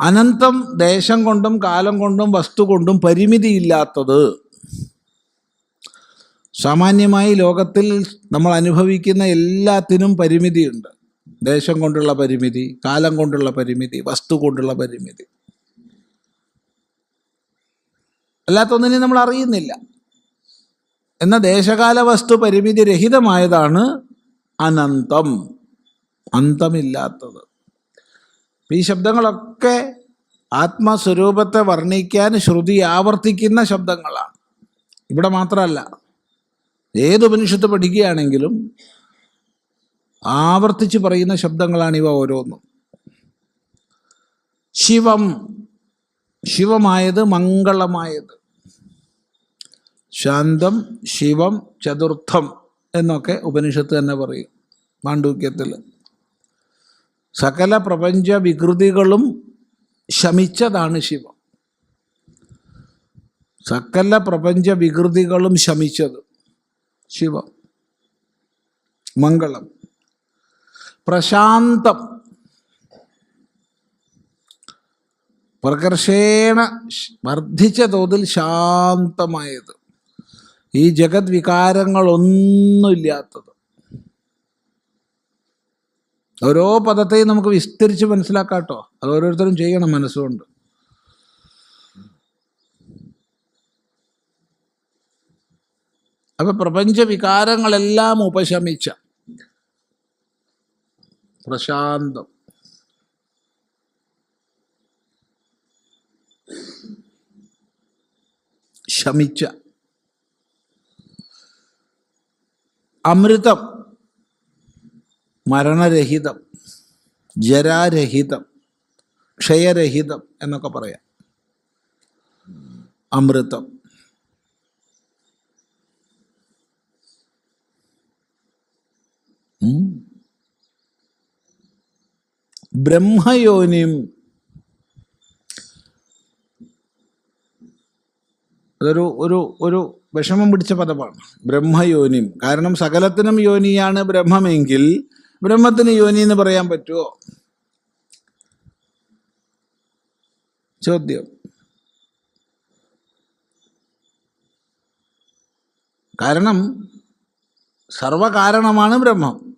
അനന്തം ദേശം കൊണ്ടും കാലം കൊണ്ടും വസ്തു കൊണ്ടും പരിമിതിയില്ലാത്തത്. സാമാന്യമായി ലോകത്തിൽ നമ്മൾ അനുഭവിക്കുന്ന എല്ലാത്തിനും പരിമിതിയുണ്ട്. ദേശം കൊണ്ടുള്ള പരിമിതി, കാലം കൊണ്ടുള്ള പരിമിതി, വസ്തു കൊണ്ടുള്ള പരിമിതി. അല്ലാത്തൊന്നിനെ നമ്മൾ അറിയുന്നില്ല. എന്ന ദേശകാല വസ്തു പരിമിതി രഹിതമായതാണ് അനന്തം, അന്തമില്ലാത്തത്. ഈ ശബ്ദങ്ങളൊക്കെ ആത്മസ്വരൂപത്തെ വർണ്ണിക്കാൻ ശ്രുതി ആവർത്തിക്കുന്ന ശബ്ദങ്ങളാണ്. ഇവിടെ മാത്രമല്ല, ഏത് ഉപനിഷത്ത് പഠിക്കുകയാണെങ്കിലും ആവർത്തിച്ച് പറയുന്ന ശബ്ദങ്ങളാണിവ ഓരോന്നും. ശിവം, ശിവമായത് മംഗളമായത്. ശാന്തം, ശിവം, ചതുർത്ഥം എന്നൊക്കെ ഉപനിഷത്ത് തന്നെ പറയും മാണ്ഡൂക്യത്തിൽ. സകല പ്രപഞ്ച വികൃതികളും ശമിച്ചതാണ് ശിവം. സകല പ്രപഞ്ച വികൃതികളും ശമിച്ചത് ശിവം. മംഗളം. പ്രശാന്തം, പ്രകർഷേണ വർദ്ധിച്ച തോതിൽ ശാന്തമായത്. ഈ ജഗത് വികാരങ്ങളൊന്നുമില്ലാത്തത്. ഓരോ പദത്തെയും നമുക്ക് വിസ്തരിച്ച് മനസ്സിലാക്കാം കേട്ടോ. അത് ഓരോരുത്തരും ചെയ്യണം മനസ്സുകൊണ്ട്. അപ്പൊ പ്രപഞ്ച വികാരങ്ങളെല്ലാം ഉപശമിച്ച പ്രശാന്തം. ശമിച്ച. അമൃതം, മരണരഹിതം, ജരാരഹിതം, ക്ഷയരഹിതം എന്നൊക്കെ പറയാം. അമൃതം. ബ്രഹ്മയോനിം, അതൊരു ഒരു ഒരു വിഷമം പിടിച്ച പദമാണ്. ബ്രഹ്മയോനിം. കാരണം സകലത്തിനും യോനിയാണ് ബ്രഹ്മമെങ്കിൽ ബ്രഹ്മത്തിന് യോനി എന്ന് പറയാൻ പറ്റുമോ? ചോദ്യം. കാരണം സർവകാരണമാണ് ബ്രഹ്മം.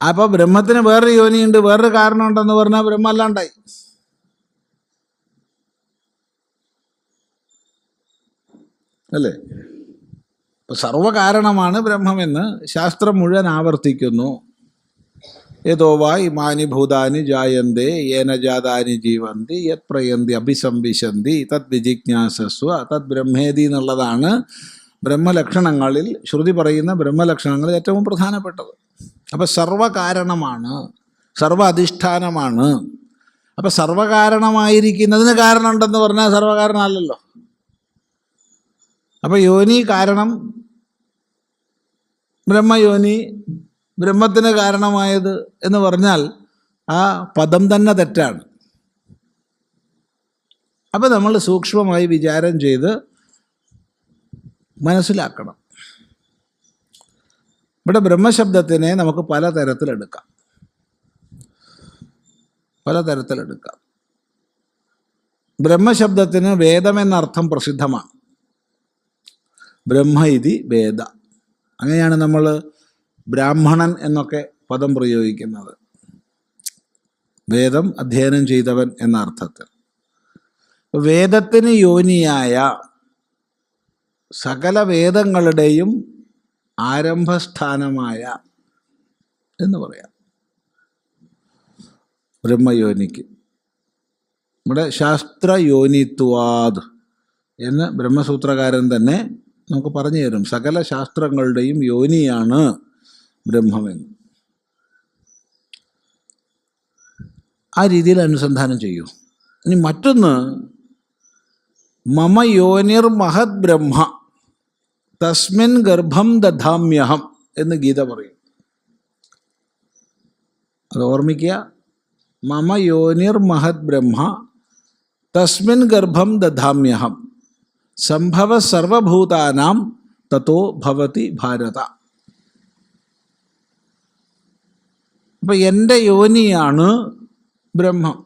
അപ്പോൾ ബ്രഹ്മത്തിന് വേറൊരു യോനിയുണ്ട്, വേറൊരു കാരണം ഉണ്ടെന്ന് പറഞ്ഞാൽ ബ്രഹ്മം അല്ലാണ്ടായി. അല്ലേ? ഇപ്പം സർവകാരണമാണ് ബ്രഹ്മമെന്ന് ശാസ്ത്രം മുഴുവൻ ആവർത്തിക്കുന്നു. യതോ വാ ഇമാനി ഭൂതാനി ജായന്തേ യേന ജാതാനി ജീവന്തി യത് പ്രയന്തി അഭിസംവിശന്തി തദ് വിജിജ്ഞാസസ്വ തദ് ബ്രഹ്മേതി എന്നുള്ളതാണ് ബ്രഹ്മലക്ഷണങ്ങളിൽ, ശ്രുതി പറയുന്ന ബ്രഹ്മലക്ഷണങ്ങളിൽ ഏറ്റവും പ്രധാനപ്പെട്ടത്. അപ്പം സർവകാരണമാണ്, സർവ അധിഷ്ഠാനമാണ്. അപ്പം സർവകാരണമായിരിക്കുന്നതിന് കാരണമുണ്ടെന്ന് പറഞ്ഞാൽ സർവകാരണമല്ലല്ലോ. അപ്പം യോനി കാരണം, ബ്രഹ്മയോനി, ബ്രഹ്മത്തിന് കാരണമായത് എന്ന് പറഞ്ഞാൽ ആ പദം തന്നെ തെറ്റാണ്. അപ്പം നമ്മൾ സൂക്ഷ്മമായി വിചാരം ചെയ്ത് മനസ്സിലാക്കണം. ഇവിടെ ബ്രഹ്മശബ്ദത്തിനെ നമുക്ക് പലതരത്തിലെടുക്കാം. ബ്രഹ്മശബ്ദത്തിന് വേദമെന്നർത്ഥം പ്രസിദ്ധമാണ്. ബ്രഹ്മ ഇതി വേദ. അങ്ങനെയാണ് നമ്മൾ ബ്രാഹ്മണൻ എന്നൊക്കെ പദം പ്രയോഗിക്കുന്നത്. വേദം അധ്യയനം ചെയ്തവൻ എന്ന അർത്ഥത്തിൽ. വേദത്തിന് യോനിയായ സകല വേദങ്ങളുടെയും ആരംഭസ്ഥാനമായ എന്ന് പറയാം ബ്രഹ്മയോനിക്ക്. നമ്മുടെ ശാസ്ത്രയോനിത്വാദ് എന്ന് ബ്രഹ്മസൂത്രകാരൻ തന്നെ നമുക്ക് പറഞ്ഞു തരും. സകല ശാസ്ത്രങ്ങളുടെയും യോനിയാണ് ബ്രഹ്മമെന്ന്. ആ രീതിയിൽ അനുസന്ധാനം ചെയ്യൂ. ഇനി മറ്റൊന്ന്, മമ യോനിർ മഹത് ബ്രഹ്മ തസ്മിൻ ഗർഭം ദധാമ്യഹം എന്ന് ഗീത പറയും. അത് ഓർമ്മിക്കുക. മമ യോനിർ മഹത് ബ്രഹ്മ തസ്മിൻ ഗർഭം ദധാമ്യഹം സംഭവ സർവഭൂതാനാം തതോ ഭവതി ഭാരത. അപ്പം എൻ്റെ യോനിയാണ് ബ്രഹ്മം.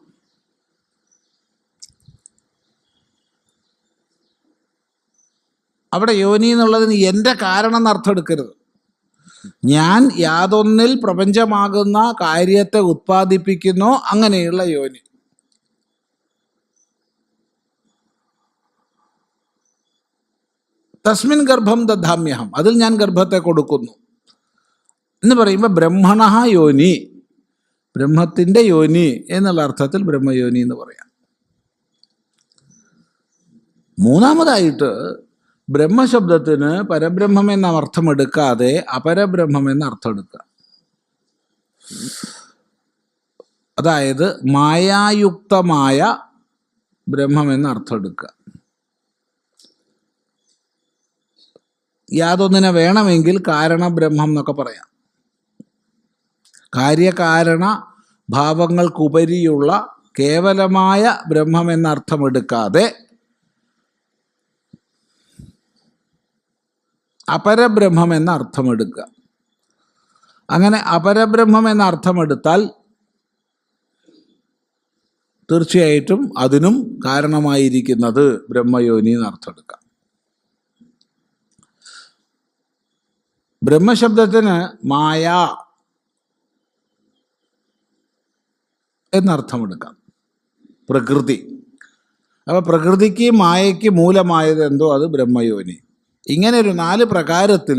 അവിടെ യോനി എന്നുള്ളതിന് എൻ്റെ കാരണം എന്നർത്ഥം എടുക്കരുത്. ഞാൻ യാതൊന്നിൽ പ്രപഞ്ചമാകുന്ന കാര്യത്തെ ഉത്പാദിപ്പിക്കുന്നോ അങ്ങനെയുള്ള യോനി. തസ്മിൻ ഗർഭം ദധാമ്യഹം, അതിൽ ഞാൻ ഗർഭത്തെ കൊടുക്കുന്നു എന്ന് പറയുമ്പോൾ ബ്രഹ്മണ യോനി, ബ്രഹ്മത്തിൻ്റെ യോനി എന്നുള്ള അർത്ഥത്തിൽ ബ്രഹ്മയോനി എന്ന് പറയാം. മൂന്നാമതായിട്ട് ബ്രഹ്മശബ്ദത്തിന് പരബ്രഹ്മം എന്ന അർത്ഥം എടുക്കാതെ അപരബ്രഹ്മം എന്ന അർത്ഥം എടുക്കുക. അതായത് മായായുക്തമായ ബ്രഹ്മം എന്ന അർത്ഥം എടുക്കുക. യാതൊന്നിനെ വേണമെങ്കിൽ കാരണബ്രഹ്മം എന്നൊക്കെ പറയാം. കാര്യകാരണ ഭാവങ്ങൾക്കുപരിയുള്ള കേവലമായ ബ്രഹ്മം എന്ന അർത്ഥം എടുക്കാതെ അപരബ്രഹ്മം എന്ന അർത്ഥം എടുക്കുക. അങ്ങനെ അപരബ്രഹ്മം എന്ന അർത്ഥം എടുത്താൽ തീർച്ചയായിട്ടും അതിനും കാരണമായിരിക്കുന്നത് ബ്രഹ്മയോനി എന്ന അർത്ഥം എടുക്കാം. ബ്രഹ്മശബ്ദത്തിന് മായ എന്നർത്ഥം എടുക്കാം, പ്രകൃതി. അപ്പോൾ പ്രകൃതിക്ക് മായയ്ക്ക് മൂലമായത് എന്തോ അത് ബ്രഹ്മയോനി. ഇങ്ങനെ ഒരു 4 പ്രകാരത്തിൽ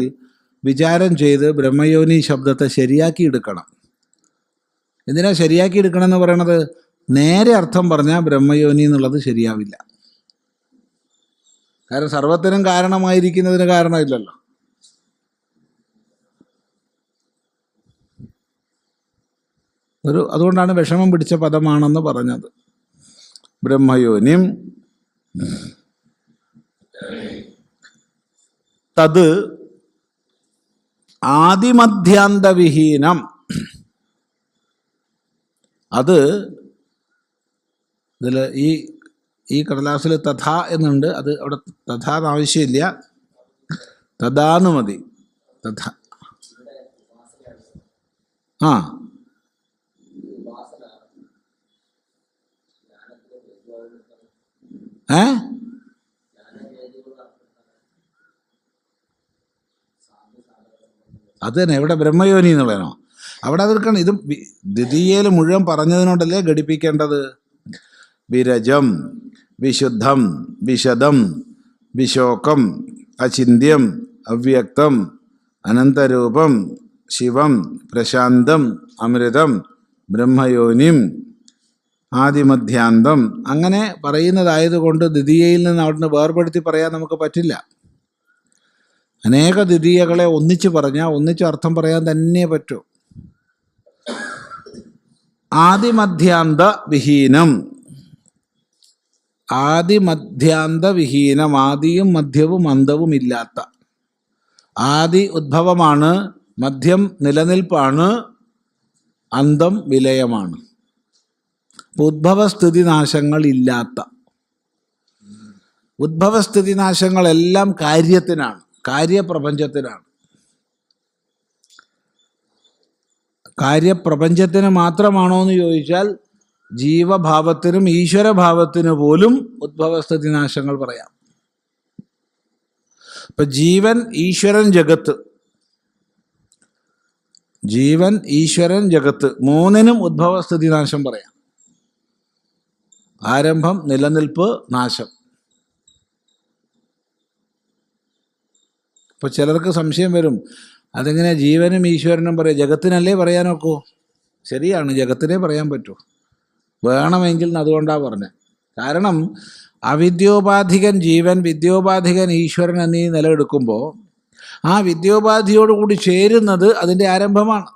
വിചാരം ചെയ്ത് ബ്രഹ്മയോനി ശബ്ദത്തെ ശരിയാക്കി എടുക്കണം. എന്തിനാ ശരിയാക്കി എടുക്കണം എന്ന് പറയണത്? നേരെ അർത്ഥം പറഞ്ഞാൽ ബ്രഹ്മയോനി എന്നുള്ളത് ശരിയാവില്ല. കാരണം സർവത്തിനും കാരണമായിരിക്കുന്നതിന് കാരണമില്ലല്ലോ. അതുകൊണ്ടാണ് വിഷമം പിടിച്ച പദമാണെന്ന് പറഞ്ഞത്. ബ്രഹ്മയോനിം തത് ആദിമധ്യാന്തവിഹീനം. അത് ഇതിൽ ഈ കടലാസിൽ തഥാ എന്നുണ്ട്. അത് അവിടെ തഥാ ആവശ്യമില്ല, തഥാന്ന് മതി. തഥാ ആ അത് തന്നെ. ഇവിടെ ബ്രഹ്മയോനി എന്നുള്ളതാണോ? അവിടെ അതെടുക്കണം. ഇത് ദ്വിതീയയിൽ മുഴുവൻ പറഞ്ഞതിനോടല്ലേ ഘടിപ്പിക്കേണ്ടത്. വിരജം, വിശുദ്ധം, വിശദം, വിശോകം, അചിന്യം, അവ്യക്തം, അനന്തരൂപം, ശിവം, പ്രശാന്തം, അമൃതം, ബ്രഹ്മയോനിം, ആദിമധ്യാന്തം. അങ്ങനെ പറയുന്നതായതുകൊണ്ട് ദ്വിതീയയിൽ നിന്ന് അവിടുന്ന് വേർപെടുത്തി പറയാൻ നമുക്ക് പറ്റില്ല. അനേക ദ്വിതീയകളെ ഒന്നിച്ച് പറഞ്ഞാൽ ഒന്നിച്ച് അർത്ഥം പറയാൻ തന്നെ പറ്റൂ. ആദിമധ്യാന്ത വിഹീനം, ആദിമധ്യാന്ത വിഹീനം, ആദിയും മധ്യവും അന്തവും ഇല്ലാത്ത. ആദി ഉദ്ഭവമാണ്, മധ്യം നിലനിൽപ്പാണ്, അന്തം വിലയമാണ്. ഉദ്ഭവസ്ഥിതി നാശങ്ങൾ ഇല്ലാത്ത. ഉദ്ഭവസ്ഥിതി നാശങ്ങളെല്ലാം കാര്യത്തിനാണ്, കാര്യപ്രപഞ്ചത്തിനാണ്. കാര്യപ്രപഞ്ചത്തിന് മാത്രമാണോ എന്ന് ചോദിച്ചാൽ ജീവഭാവത്തിനും ഈശ്വരഭാവത്തിനു പോലും ഉദ്ഭവസ്ഥിതി നാശങ്ങൾ പറയാം. ഇപ്പൊ ജീവൻ, ഈശ്വരൻ, ജഗത്ത്, ജീവൻ, ഈശ്വരൻ, ജഗത്ത് മൂന്നിനും ഉദ്ഭവസ്ഥിതി നാശം പറയാം. ആരംഭം, നിലനിൽപ്പ്, നാശം. ഇപ്പോൾ ചിലർക്ക് സംശയം വരും, അതെങ്ങനെ ജീവനും ഈശ്വരനും പറയാം? ജഗത്തിനല്ലേ പറയാനൊക്കൂ? ശരിയാണ്, ജഗത്തിനേ പറയാൻ പറ്റൂ. വേണമെങ്കിൽ അതുകൊണ്ടാണ് പറഞ്ഞത്. കാരണം അവിദ്യോപാധികൻ ജീവൻ, വിദ്യോപാധികൻ ഈശ്വരൻ എന്നീ നിലയെടുക്കുമ്പോൾ ആ വിദ്യോപാധിയോടുകൂടി ചേരുന്നത് അതിൻ്റെ ആരംഭമാണ്.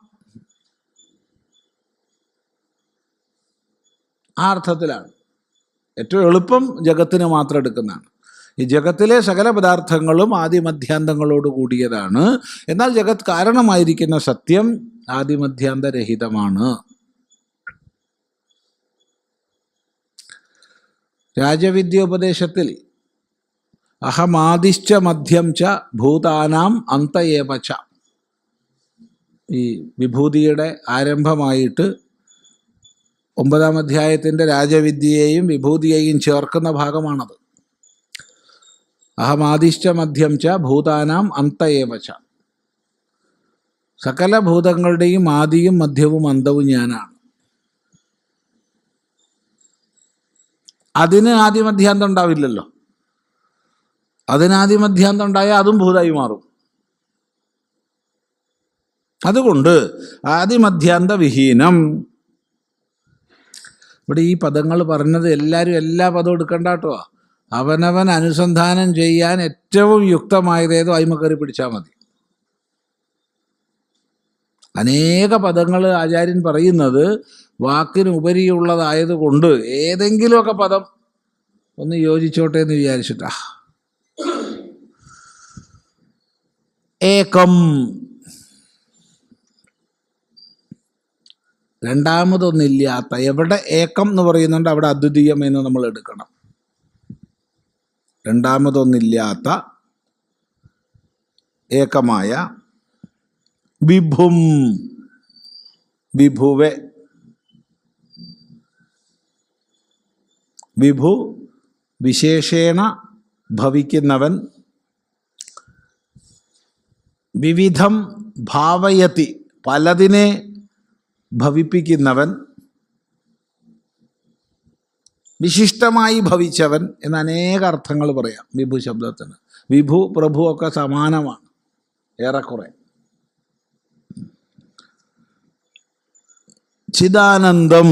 ആ അർത്ഥത്തിലാണ് ഏറ്റവും എളുപ്പം ജഗത്തിന് മാത്രം എടുക്കുന്നതാണ്. ഈ ജഗത്തിലെ സകല പദാർത്ഥങ്ങളും ആദിമധ്യാന്തങ്ങളോട് കൂടിയതാണ്. എന്നാൽ ജഗത് കാരണമായിരിക്കുന്ന സത്യം ആദിമധ്യാന്തരഹിതമാണ്. രാജവിദ്യോപദേശത്തിൽ അഹമാദിശ്ച മധ്യം ച ഭൂതാനാം അന്ത ഏവ ച, ഈ വിഭൂതിയുടെ ആരംഭമായിട്ട് 9-ാം അധ്യായത്തിൻ്റെ രാജവിദ്യയെയും വിഭൂതിയെയും ചേർക്കുന്ന ഭാഗമാണത്. അഹമാദിശ്ച മധ്യം ച ഭൂതാനാം അന്ത ഏവ ച. സകല ഭൂതങ്ങളുടെയും ആദിയും മധ്യവും അന്തവും ഞാനാണ്. അതിന് ആദിമധ്യാന്തം ഉണ്ടാവില്ലല്ലോ. അതിന് ആദിമധ്യാന്തം ഉണ്ടായാൽ അതും ഭൂതമായി മാറും. അതുകൊണ്ട് ആദിമധ്യാന്ത വിഹീനം. ഇവിടെ ഈ പദങ്ങൾ പറഞ്ഞത് എല്ലാവരും എല്ലാ പദവും എടുക്കണ്ട കേട്ടോ. അവനവൻ അനുസന്ധാനം ചെയ്യാൻ ഏറ്റവും യുക്തമായതേതോ അയിമ കയറി പിടിച്ചാൽ മതി. അനേക പദങ്ങൾ ആചാര്യൻ പറയുന്നത് വാക്കിന് ഉപരിയുള്ളതായതുകൊണ്ട് ഏതെങ്കിലുമൊക്കെ പദം ഒന്ന് യോജിച്ചോട്ടെ എന്ന് വിചാരിച്ചിട്ടാ. ഏകം, രണ്ടാമതൊന്നില്ലാത്ത. എവിടെ ഏകം എന്ന് പറയുന്നുണ്ട് അവിടെ അദ്വിതീയം എന്ന് നമ്മൾ എടുക്കണം. രണ്ടാമതൊന്നില്ലാത്ത ഏകമായ വിഭും, വിഭുവെ. വിഭു വിശേഷേണ ഭവിക്കുന്നവൻ, വിവിധം ഭാവയതി പലതിനെ ഭവിപ്പിക്കുന്നവൻ, വിശിഷ്ടമായി ഭവിച്ചവൻ എന്ന് അനേക അർത്ഥങ്ങൾ പറയാം വിഭു ശബ്ദത്തിന്. വിഭു പ്രഭു ഒക്കെ സമാനമാണ് ഏറെക്കുറെ. ചിദാനന്ദം,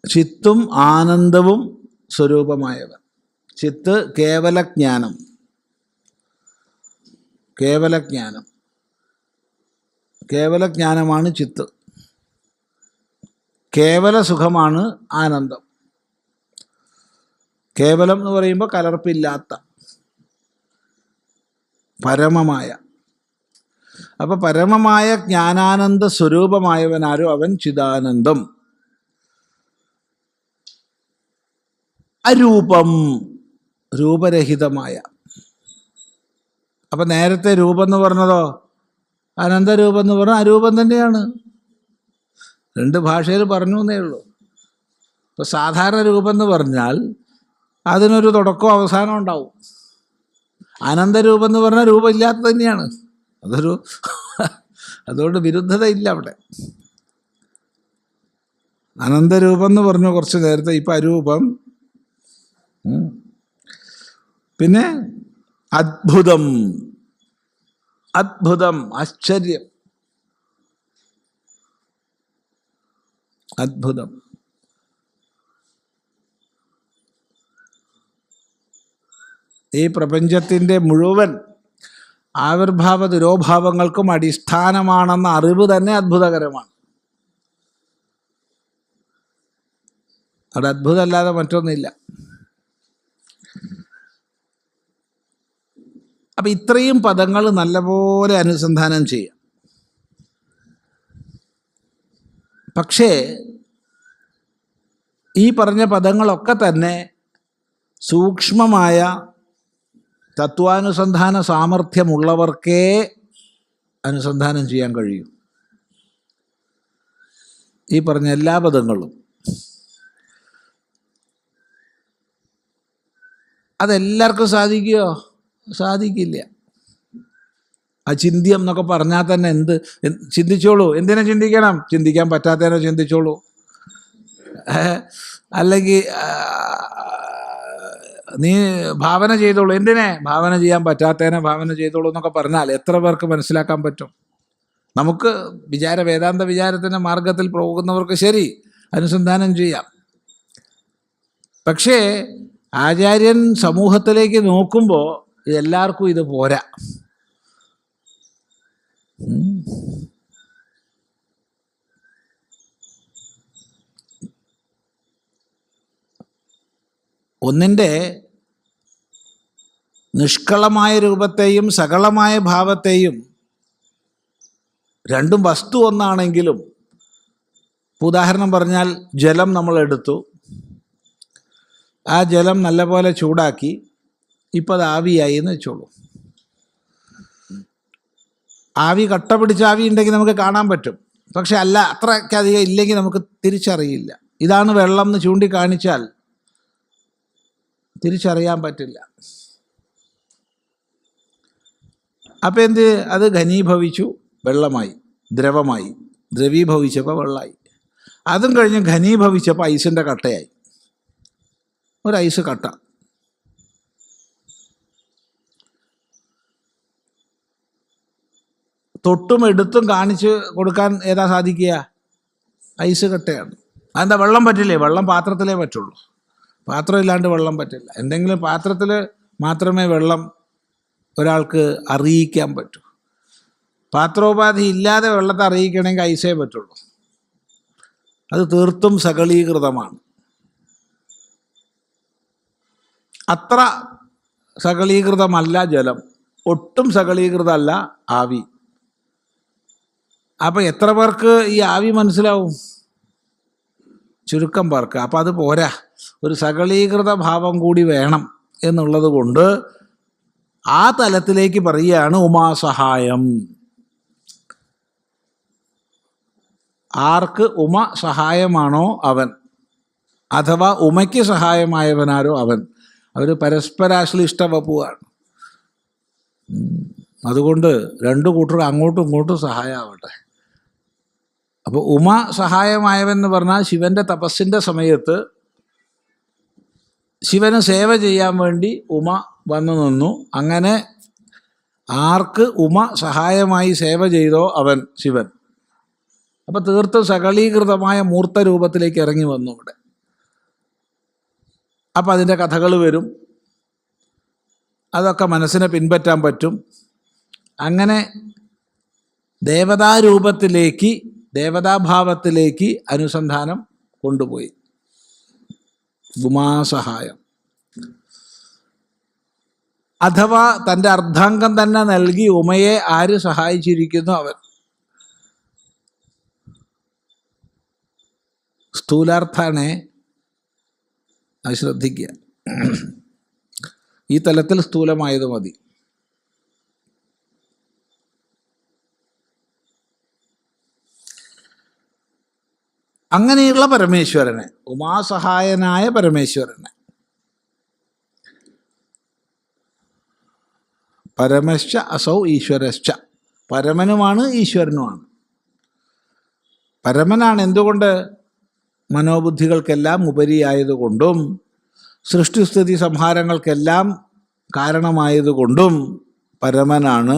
ചിത്തും ആനന്ദവും സ്വരൂപമായവൻ. ചിത്ത് കേവലജ്ഞാനം, കേവലജ്ഞാനം, കേവലജ്ഞാനമാണ് ചിത്ത്. കേവല സുഖമാണ് ആനന്ദം. കേവലം എന്ന് പറയുമ്പോൾ കലർപ്പില്ലാത്ത, പരമമായ. അപ്പം പരമമായ ജ്ഞാനാനന്ദ സ്വരൂപമായവനാരോ അവൻ ചിദാനന്ദം. അരൂപം, രൂപരഹിതമായ. അപ്പം നേരത്തെ രൂപം എന്ന് പറഞ്ഞതോ അനന്തരൂപം എന്ന് പറഞ്ഞാൽ അരൂപം തന്നെയാണ്. രണ്ട് ഭാഷയിൽ പറഞ്ഞു എന്നേ ഉള്ളൂ. ഇപ്പോൾ സാധാരണ രൂപം എന്ന് പറഞ്ഞാൽ അതിനൊരു തുടക്കവും അവസാനം ഉണ്ടാവും. അനന്തരൂപം എന്ന് പറഞ്ഞാൽ രൂപമില്ലാത്ത തന്നെയാണ്. അതുകൊണ്ട് വിരുദ്ധത ഇല്ല അവിടെ. അനന്തരൂപം എന്ന് പറഞ്ഞു കുറച്ച് നേരത്തെ, ഇപ്പം അരൂപം. പിന്നെ അദ്ഭുതം, അദ്ഭുതം, ആശ്ചര്യം, അദ്ഭുതം. ഈ പ്രപഞ്ചത്തിൻ്റെ മുഴുവൻ ആവിർഭാവ തിരോഭാവങ്ങൾക്കും അടിസ്ഥാനമാണെന്ന അറിവ് തന്നെ അത്ഭുതകരമാണ്. അവിടെ അത്ഭുതമല്ലാതെ മറ്റൊന്നില്ല. അപ്പം ഇത്രയും പദങ്ങൾ നല്ലപോലെ അനുസന്ധാനം ചെയ്യാം. പക്ഷേ ഈ പറഞ്ഞ പദങ്ങളൊക്കെ തന്നെ സൂക്ഷ്മമായ തത്വാനുസന്ധാന സാമർഥ്യമുള്ളവർക്കേ അനുസന്ധാനം ചെയ്യാൻ കഴിയും. ഈ പറഞ്ഞ എല്ലാ പദങ്ങളും അതെല്ലാവർക്കും സാധിക്കുമോ? സാധിക്കില്ല. അചിന്ത്യം എന്നൊക്കെ പറഞ്ഞാൽ തന്നെ ചിന്തിച്ചോളൂ. എന്തിനാ ചിന്തിക്കണം? ചിന്തിക്കാൻ പറ്റാത്തതിനെ ചിന്തിച്ചോളൂ. അല്ലെങ്കിൽ നീ ഭാവന ചെയ്തോളൂ. എന്തിനെ? ഭാവന ചെയ്യാൻ പറ്റാത്തതിനെ ഭാവന ചെയ്തോളൂ എന്നൊക്കെ പറഞ്ഞാൽ എത്ര പേർക്ക് മനസ്സിലാക്കാൻ പറ്റും? നമുക്ക് വേദാന്ത വിചാരത്തിൻ്റെ മാർഗത്തിൽ പോകുന്നവർക്ക് ശരി അനുസന്ധാനം ചെയ്യാം. പക്ഷേ ആചാര്യൻ സമൂഹത്തിലേക്ക് നോക്കുമ്പോൾ എല്ലാവർക്കും ഇത് പോരാ. ഒന്നിൻ്റെ നിഷ്കളമായ രൂപത്തെയും സകളമായ ഭാവത്തെയും, രണ്ടും വസ്തു ഒന്നാണെങ്കിലും, ഉദാഹരണം പറഞ്ഞാൽ ജലം നമ്മൾ എടുത്തു, ആ ജലം നല്ലപോലെ ചൂടാക്കി, ഇപ്പം അത് ആവിയായി എന്ന് വെച്ചോളൂ. ആവി കട്ട പിടിച്ച ആവി ഉണ്ടെങ്കിൽ നമുക്ക് കാണാൻ പറ്റും. പക്ഷെ അല്ല, അത്രയ്ക്കധികം ഇല്ലെങ്കിൽ നമുക്ക് തിരിച്ചറിയില്ല. ഇതാണ് വെള്ളം എന്ന് ചൂണ്ടിക്കാണിച്ചാൽ തിരിച്ചറിയാൻ പറ്റില്ല. അപ്പം അത് ഘനീഭവിച്ചു, വെള്ളമായി, ദ്രവമായി. ദ്രവീഭവിച്ചപ്പോൾ വെള്ളമായി. അതും കഴിഞ്ഞ് ഘനീഭവിച്ചപ്പോൾ ഐസിൻ്റെ കട്ടയായി. ഒരു ഐസ് കട്ട. തൊട്ടും എടുത്തും കാണിച്ച് കൊടുക്കാൻ ഏതാ സാധിക്കുക? ഐസ് കട്ടയാണ്. അതെന്താ? വെള്ളം പറ്റില്ലേ? വെള്ളം പാത്രത്തിലേ പറ്റുള്ളൂ. പാത്രം ഇല്ലാണ്ട് വെള്ളം പറ്റില്ല. എന്തെങ്കിലും പാത്രത്തിൽ മാത്രമേ വെള്ളം ഒരാൾക്ക് അറിയിക്കാൻ പറ്റൂ. പാത്രോപാധി ഇല്ലാതെ വെള്ളത്തെ അറിയിക്കണമെങ്കിൽ ഐസേ പറ്റുള്ളൂ. അത് തീർത്തും സകളീകൃതമാണ്. അത്ര സകളീകൃതമല്ല ജലം, ഒട്ടും സകളീകൃതമല്ല ആവി. അപ്പം എത്ര പേർക്ക് ഈ ആവി മനസ്സിലാവും? ചുരുക്കം പേർക്ക്. അപ്പം അത് പോരാ, ഒരു സകളീകൃത ഭാവം കൂടി വേണം എന്നുള്ളത് കൊണ്ട് ആ തലത്തിലേക്ക് പറയുകയാണ് ഉമാസഹായം. ആർക്ക് ഉമ സഹായമാണോ അവൻ, അഥവാ ഉമയ്ക്ക് സഹായമായവനാരോ അവൻ. അവർ പരസ്പരാശ്ലിഷ്ട വപുവാണ്. അതുകൊണ്ട് രണ്ടു കൂട്ടർ അങ്ങോട്ടും ഇങ്ങോട്ടും സഹായമാവട്ടെ. അപ്പോൾ ഉമ സഹായമായവൻ എന്ന് പറഞ്ഞാൽ ശിവൻ്റെ തപസ്സിൻ്റെ സമയത്ത് ശിവന് സേവ ചെയ്യാൻ വേണ്ടി ഉമ വന്നു നിന്നു. അങ്ങനെ ആർക്ക് ഉമ സഹായമായി സേവ ചെയ്തോ അവൻ ശിവൻ. അപ്പം തീർത്തും സകളീകൃതമായ മൂർത്ത രൂപത്തിലേക്ക് ഇറങ്ങി വന്നു ഇവിടെ. അപ്പം അതിൻ്റെ കഥകൾ വരും, അതൊക്കെ മനസ്സിനെ പിൻപറ്റാൻ പറ്റും. അങ്ങനെ ദേവതാരൂപത്തിലേക്ക്, ദേവതാഭാവത്തിലേക്ക് അനുസന്ധാനം കൊണ്ടുപോയി. ഉമാസഹായം അഥവാ തൻ്റെ അർദ്ധാംഗം തന്നെ നൽകി ഉമയെ ആര് സഹായിച്ചിരിക്കുന്നു അവൻ. സ്ഥൂലാർത്ഥാണേ, അത് ശ്രദ്ധിക്കുക. ഈ തലത്തിൽ സ്ഥൂലമായത് മതി. അങ്ങനെയുള്ള പരമേശ്വരനെ, ഉമാസഹായനായ പരമേശ്വരനെ, പരമശ്ച അസൗ ഈശ്വരശ്ച, പരമനുമാണ് ഈശ്വരനുമാണ്. പരമനാണ് എന്തുകൊണ്ട്? മനോബുദ്ധികൾക്കെല്ലാം ഉപരിയായതുകൊണ്ടും സൃഷ്ടിസ്ഥിതി സംഹാരങ്ങൾക്കെല്ലാം കാരണമായതുകൊണ്ടും പരമനാണ്.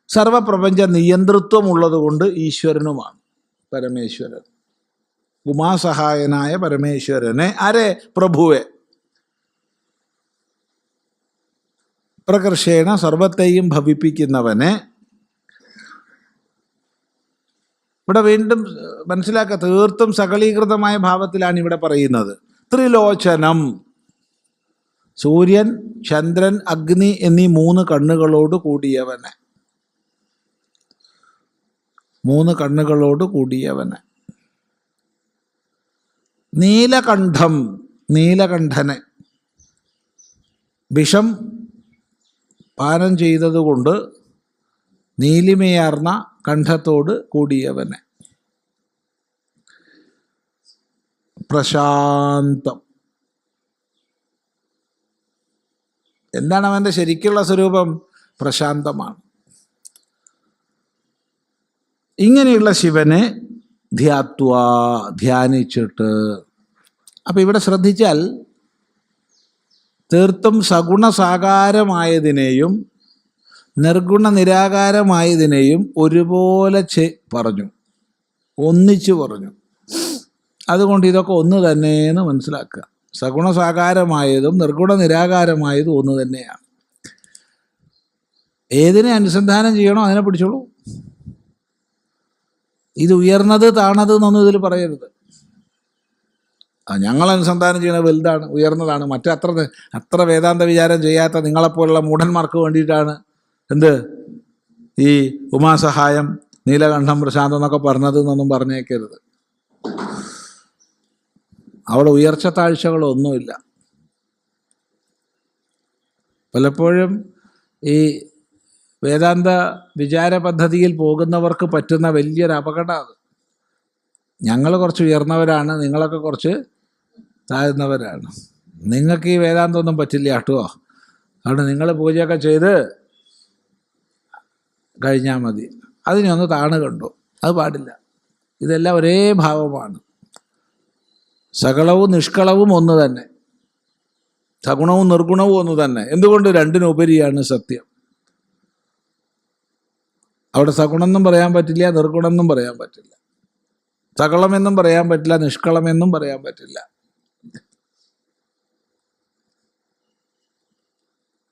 സർവപ്രപഞ്ച നിയന്ത്രിത്വമുള്ളതുകൊണ്ട് ഈശ്വരനുമാണ് പരമേശ്വരൻ. ഉമാസഹായനായ പരമേശ്വരനെ, ആരെ? പ്രഭുവെ. പ്രകർഷേണ സർവത്തെയും ഭവിപ്പിക്കുന്നവനെ. ഇവിടെ വീണ്ടും മനസ്സിലാക്കുക, തീർത്തും സകളീകൃതമായ ഭാവത്തിലാണ് ഇവിടെ പറയുന്നത്. ത്രിലോചനം, സൂര്യൻ, ചന്ദ്രൻ, അഗ്നി എന്നീ 3 കണ്ണുകളോട് കൂടിയവനെ. 3 കണ്ണുകളോട് കൂടിയവനെ. നീലകണ്ഠം, നീലകണ്ഠനെ, വിഷം പാനം ചെയ്തതുകൊണ്ട് നീലിമയാർന്ന കണ്ഠത്തോട് കൂടിയവനെ. പ്രശാന്തം. എന്താണ് അവൻ്റെ ശരിക്കുള്ള സ്വരൂപം? പ്രശാന്തമാണ്. ഇങ്ങനെയുള്ള ശിവനെ ധ്യാത്വാ, ധ്യാനിച്ചിട്ട്. അപ്പം ഇവിടെ ശ്രദ്ധിച്ചാൽ തീർത്തും സഗുണസാകാരമായതിനെയും നിർഗുണ നിരാകാരമായതിനെയും ഒരുപോലെ പറഞ്ഞു, ഒന്നിച്ചു പറഞ്ഞു. അതുകൊണ്ട് ഇതൊക്കെ ഒന്ന് തന്നെയെന്ന് മനസ്സിലാക്കുക. സഗുണസാകാരമായതും നിർഗുണ നിരാകാരമായതും ഒന്ന് തന്നെയാണ്. ഏതിനെ അനുസന്ധാനം ചെയ്യണോ അതിനെ പിടിച്ചോളൂ. ഇത് ഉയർന്നത് താണത് എന്നൊന്നും ഇതിൽ പറയരുത്. ഞങ്ങൾ അനുസന്ധാനം ചെയ്യുന്നത് വലുതാണ്, ഉയർന്നതാണ്. അത്ര വേദാന്ത വിചാരം ചെയ്യാത്ത നിങ്ങളെപ്പോലുള്ള മൂഢന്മാർക്ക് വേണ്ടിയിട്ടാണ് എന്ത് ഈ ഉമാസഹായം, നീലകണ്ഠം, പ്രശാന്തം എന്നൊക്കെ പറഞ്ഞത് എന്നൊന്നും പറഞ്ഞേക്കരുത്. അവിടെ ഉയർച്ച താഴ്ചകളൊന്നുമില്ല. പലപ്പോഴും ഈ വേദാന്ത വിചാര പദ്ധതിയിൽ പോകുന്നവർക്ക് പറ്റുന്ന വലിയൊരു അപകടമാണ്. ഞങ്ങൾ കുറച്ച് ഉയർന്നവരാണ്, നിങ്ങളൊക്കെ കുറച്ച് താഴ്ന്നവരാണ്. നിങ്ങൾക്ക് ഈ വേദാന്തമൊന്നും പറ്റില്ല കേട്ടോ. അതുകൊണ്ട് നിങ്ങൾ പൂജയൊക്കെ ചെയ്ത് കഴിഞ്ഞാൽ മതി. അതിനെ ഒന്ന് താണ് കണ്ടു, അത് പാടില്ല. ഇതെല്ലാം ഒരേ ഭാവമാണ്. സകളവും നിഷ്കളവും ഒന്ന് തന്നെ, സഗുണവും നിർഗുണവും ഒന്ന് തന്നെ. എന്തുകൊണ്ട്? രണ്ടിനുപരിയാണ് സത്യം. അവിടെ സഗുണമെന്നും പറയാൻ പറ്റില്ല, നിർഗുണമെന്നും പറയാൻ പറ്റില്ല, സകളമെന്നും പറയാൻ പറ്റില്ല, നിഷ്കളമെന്നും പറയാൻ പറ്റില്ല.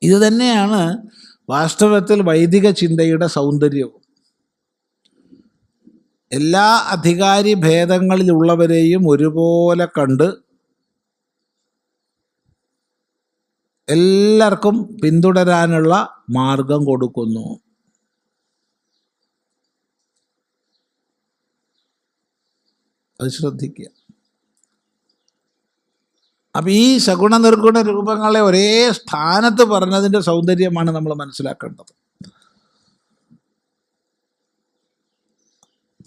ഇത് തന്നെയാണ് വാസ്തവത്തിൽ വൈദിക ചിന്തയുടെ സൗന്ദര്യവും. എല്ലാ അധികാരി ഭേദങ്ങളിലുള്ളവരെയും ഒരുപോലെ കണ്ട് എല്ലാവർക്കും പിന്തുടരാനുള്ള മാർഗം കൊടുക്കുന്നു. അത് ശ്രദ്ധിക്കുക. അപ്പം ഈ സഗുണ നിർഗുണ രൂപങ്ങളെ ഒരേ സ്ഥാനത്ത് പറഞ്ഞതിൻ്റെ സൗന്ദര്യമാണ് നമ്മൾ മനസ്സിലാക്കേണ്ടത്.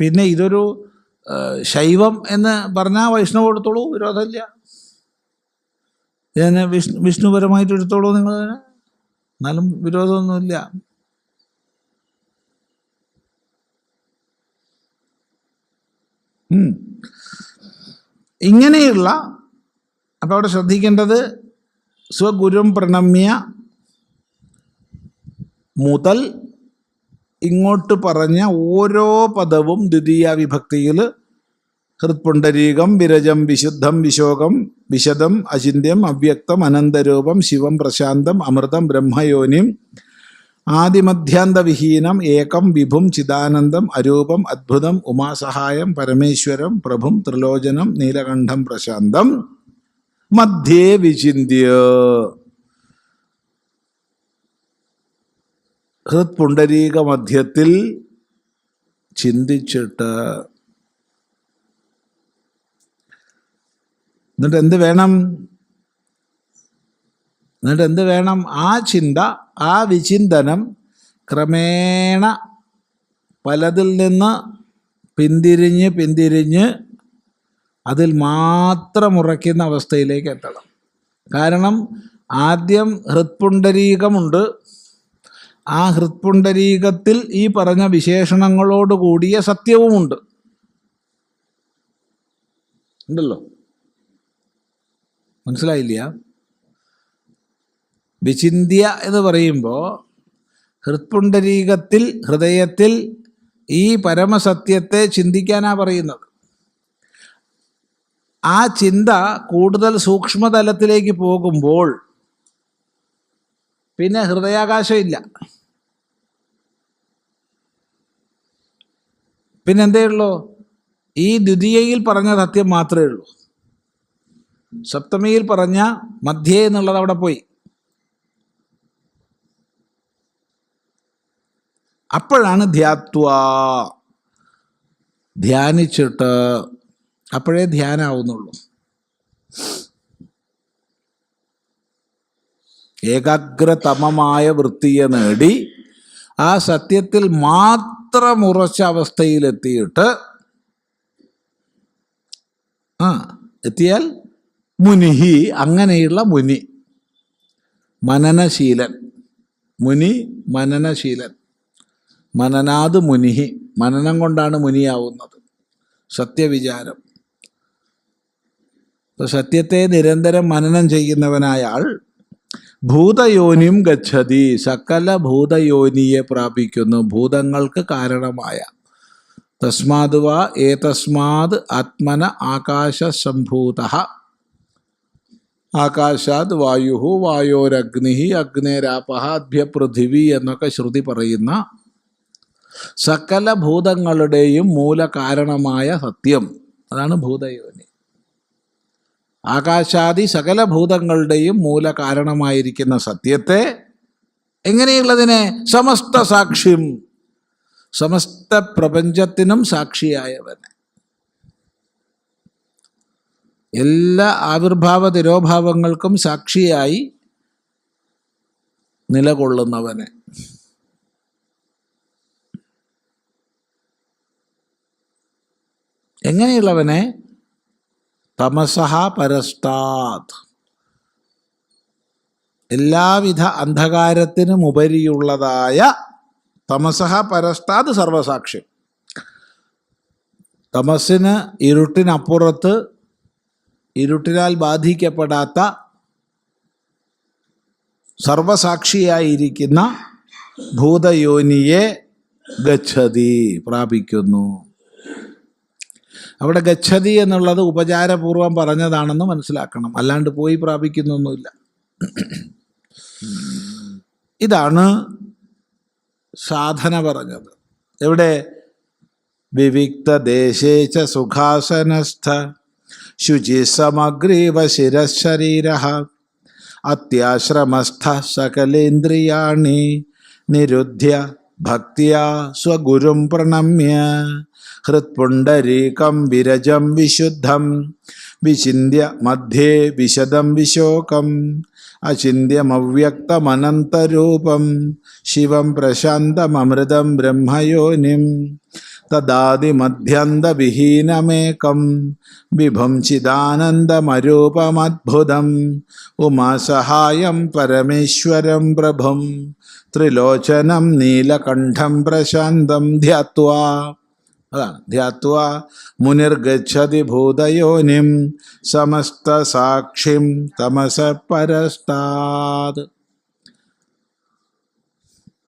പിന്നെ ഇതൊരു ശൈവം എന്ന് പറഞ്ഞാൽ വൈഷ്ണവ എടുത്തോളൂ, വിരോധമില്ല. ഇതിനെ വിഷ്ണുപരമായിട്ട് എടുത്തോളൂ നിങ്ങൾ, എന്നാലും വിരോധമൊന്നുമില്ല. ഇങ്ങനെയുള്ള, അപ്പോൾ അവിടെ ശ്രദ്ധിക്കേണ്ടത് സ്വഗുരും പ്രണമ്യ മുതൽ ഇങ്ങോട്ട് പറഞ്ഞ ഓരോ പദവും ദ്വിതീയ വിഭക്തിയിൽ ഹൃത്പുണ്ടരീകം വിരജം വിശുദ്ധം വിശോകം വിശദം അചിന്യം അവ്യക്തം അനന്തരൂപം ശിവം പ്രശാന്തം അമൃതം ബ്രഹ്മയോനിം ആദിമധ്യാന്തവിഹീനം ഏകം വിഭും ചിദാനന്ദം അരൂപം അദ്ഭുതം ഉമാസഹായം പരമേശ്വരം പ്രഭും ത്രിലോചനം നീലകണ്ഠം പ്രശാന്തം മധ്യേ വിചിന്യ. ഹൃത്പുണ്ടരീക മധ്യത്തിൽ ചിന്തിച്ചിട്ട് എന്നിട്ട് എന്ത് വേണം? ആ ചിന്ത, ആ വിചിന്തനം ക്രമേണ പലതിൽ നിന്ന് പിന്തിരിഞ്ഞ് അതിൽ മാത്രം ഉറയ്ക്കുന്ന അവസ്ഥയിലേക്ക് എത്തണം. കാരണം ആദ്യം ഹൃത്പുണ്ടരീകമുണ്ട്, ആ ഹൃത്പുണ്ടരീകത്തിൽ ഈ പറഞ്ഞ വിശേഷണങ്ങളോട് കൂടിയ സത്യവുമുണ്ട് ഉണ്ടല്ലോ. മനസ്സിലായില്ല? വിചിന്യ എന്ന് പറയുമ്പോൾ ഹൃത്പുണ്ടരീകത്തിൽ, ഹൃദയത്തിൽ ഈ പരമസത്യത്തെ ചിന്തിക്കാനാണ് പറയുന്നത്. ആ ചിന്ത കൂടുതൽ സൂക്ഷ്മതലത്തിലേക്ക് പോകുമ്പോൾ പിന്നെ ഹൃദയാകാശമില്ല. പിന്നെന്തേ ഉള്ളൂ? ഈ ദ്വിതീയയിൽ പറഞ്ഞ സത്യം മാത്രമേ ഉള്ളൂ. സപ്തമിയിൽ പറഞ്ഞ മധ്യേ എന്നുള്ളത് അവിടെ പോയി. അപ്പോഴാണ് ധ്യാനിച്ചിട്ട്, അപ്പോഴേ ധ്യാനാവുന്നുള്ളൂ. ഏകാഗ്രതമമായ വൃത്തിയെ നേടി ആ സത്യത്തിൽ മാത്രം ഉറച്ച അവസ്ഥയിലെത്തിയിട്ട് എത്തിയാൽ മുനിഹി, അങ്ങനെയുള്ള മുനി, മനനശീലൻ. മുനി മനനശീലൻ. മനനാത് മുനിഹി, മനനം കൊണ്ടാണ് മുനിയാവുന്നത്. സത്യവിചാരം. സത്യത്തെ നിരന്തരം മനനം ചെയ്യുന്നവനായ ആൾ ഭൂതയോനിം ഗച്ഛതി, സകല ഭൂതയോനിയെ പ്രാപിക്കുന്നു, ഭൂതങ്ങൾക്ക് കാരണമായ. തസ്മാത് വാ ഏതസ്മാത് ആത്മന ആകാശസംഭൂതഃ, ആകാശാത് വായു വായോരഗ്നി അഗ്നേരാപഃ അഭ്യ പൃഥിവി എന്നൊക്കെ ശ്രുതി പറയുന്ന സകല ഭൂതങ്ങളുടെയും മൂലകാരണമായ സത്യം, അതാണ് ഭൂതയോനി. ആകാശാദി സകല ഭൂതങ്ങളുടെയും മൂലകാരണമായിരിക്കുന്ന സത്യത്തെ, എങ്ങനെയുള്ളതിനെ? സമസ്ത സാക്ഷ്യം, സമസ്ത പ്രപഞ്ചത്തിനും സാക്ഷിയായവനെ, എല്ലാ ആവിർഭാവ തിരോഭാവങ്ങൾക്കും സാക്ഷിയായി നിലകൊള്ളുന്നവനെ. എങ്ങനെയുള്ളവനെ? തമസഹ പരസ്താത്, എല്ലാവിധ അന്ധകാരത്തിനും ഉപരിയുള്ളതായ തമസഹ പരസ്താത് സർവസാക്ഷ്യം. തമസ്സിന് ഇരുട്ടിനപ്പുറത്ത് ഇരുട്ടിനാൽ ബാധിക്കപ്പെടാത്ത സർവസാക്ഷിയായിരിക്കുന്ന ഭൂതയോനിയെ ഗച്ഛതി പ്രാപിക്കുന്നു. അവിടെ ഗച്ഛതി എന്നുള്ളത് ഉപചാരപൂർവം പറഞ്ഞതാണെന്ന് മനസ്സിലാക്കണം, അല്ലാണ്ട് പോയി പ്രാപിക്കുന്നൊന്നുമില്ല. ഇതാണ് സാധന പറഞ്ഞത്. എവിടെ? വിവിക്ത ദേശേച സുഖാസനസ്ഥ ശുചിസമഗ്രീവ ശിരശരീരഃ അത്യാശ്രമസ്ഥ സകലേന്ദ്രിയാണി നിരുദ്ധ്യ ഭക്തിയാ സ്വഗുരും പ്രണമ്യ ഹൃത്പുണ്ഡരീകം വിരജം വിശുദ്ധം വിചിന്യ മധ്യേ വിശദം വിശോകം അചിന്യമവ്യക്തമനന്തരൂപം ശിവം പ്രശാന്തമമൃതം ബ്രഹ്മയോനിം തദാദിമധ്യന്തവിഹീനമേകം വിഭം ചിദാനന്ദമരൂപമദ്ഭുതം ഉമാസഹായം പരമേശ്വരം പ്രഭും ത്രിലോചനം നീലകണ്ഠം പ്രശാന്തം ധ്യാത്വാ. അതാണ് ധ്യാത്വാ മുനിർഗച്ഛതി ഭൂതയോനിം സമസ്ത സാക്ഷിം തമസ പരസ്താത്.